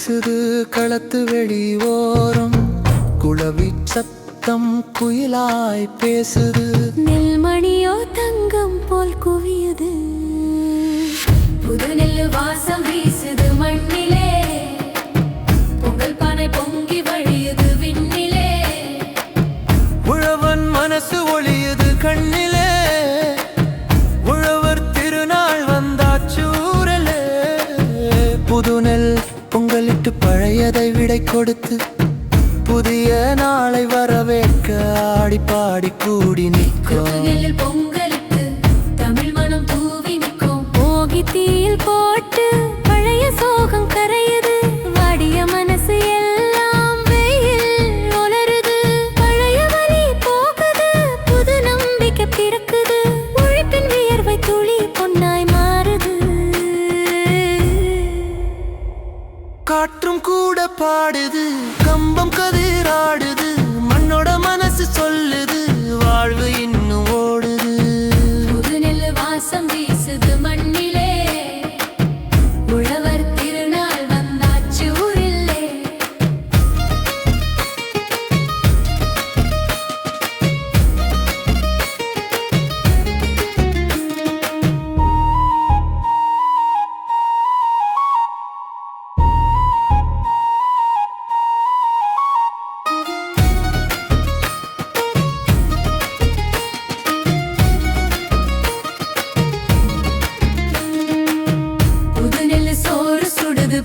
வீசுது களத்து வெளி ஓரம், குளவி சத்தம் குயிலாய் பேசுது. நெல்மணியோ தங்கம் போல் குவியுது, புது நெல்லு வாசம் வீசுது மண்ணிலே, பொங்கல் பானை பொங்கி வழியுது விண்ணிலே. உழவன் மனசு ஒளியுது கண்ணிலே, உழவர் திருநாள் வந்தாச்சூரலே. புது நெல் பொங்கலிட்டு பழையதை விடை கொடுத்து, புதிய நாளை வரவேற்க ஆடி பாடி கூடி நிற்கும். பொங்கலிட்டு தமிழ் மனம் தூவி நிற்கும், போகி தீயில் போட்டு பழைய சோகம் கரையுது, வாடிய மனசு எல்லாம் வெயில் உலருது. பழைய வலி போகுது, புது நம்பிக்கை பிறக்குது, உழைப்பின் வியர்வை துளி பொன்னாய் மாறுது. காற்றும் கூட பாடுது, கம்பம் கதிராடுது, மண்ணோட மனசு சொல்லுது, வாழ்வு இன்னும் ஓடுது. புது நெல்லு வாசம் வீசுது மண்ணிலே, உழவர் திருநாள் வந்தாச்சு ஊரிலே.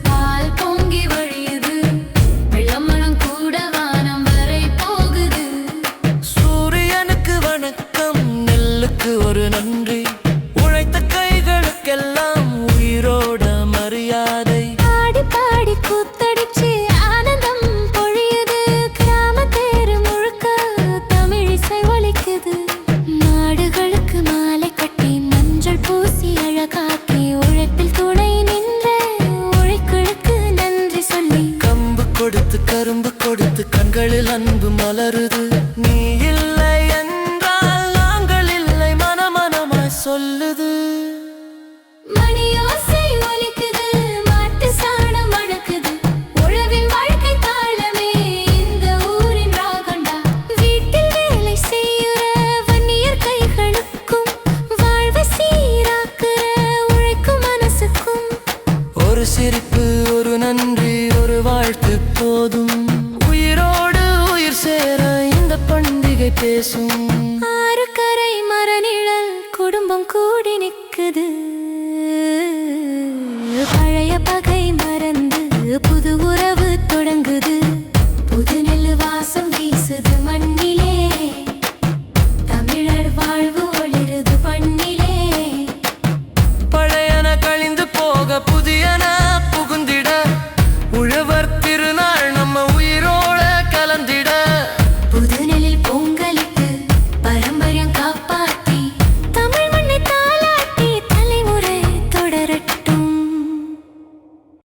பால் பொங்கி வழியுது, வெள்ளமனம் கூட வானம் வரை போகுது. சூரியனுக்கு வணக்கம், நெல்லுக்கு ஒரு நன்றி, உழைத்த கைகளுக்கெல்லாம் உயிரோட மரியாதை. ஆடி பாடி கூத்தடிச்சு ஆனந்தம் பொழியுது, கிராம தேரு முழுக்க தமிழிசை ஒலிக்குது. மாடுகளுக்கு மாலை கட்டி மஞ்சள் பூசி அழகாக்கி, உழைப்பில் துணை கொடுத்து கரும்பு கொடுத்து கண்களில் அன்பு மலருது. நீ இல்லை என்றால் நாங்கள் இல்லை, மனமனமாய் சொல்லுது. மணியோசை ஒலிக்குது, மாட்டு சாணம் மணக்குது, உழவின் வாழ்க்கை தாளமே இந்த ஊரின் ராகண்டா. வீட்டில் வேலை செய்யுற வன்னியர் கைகளுக்கும், வாழ்வை சீராக்குற உழைக்கும் மனசுக்கும், ஒரு சிரிப்பு, ஒரு நன்றி, ஒரு வாழ்த்து போதும். உயிரோடு உயிர் சேர இந்த பண்டிகை பேசும். ஆறு கரை மரநிழல் குடும்பம் கூடி நிற்குது, பழைய பகை மறந்து புது உறவு தொடங்குது. புது நெல்லு வாசம் வீசுது மண்ணிலே, தமிழர் வாழ்வு ஒளிருது பண்ணிலே. பழையன கழிந்து போக புதியன புகுந்திட, உழவர்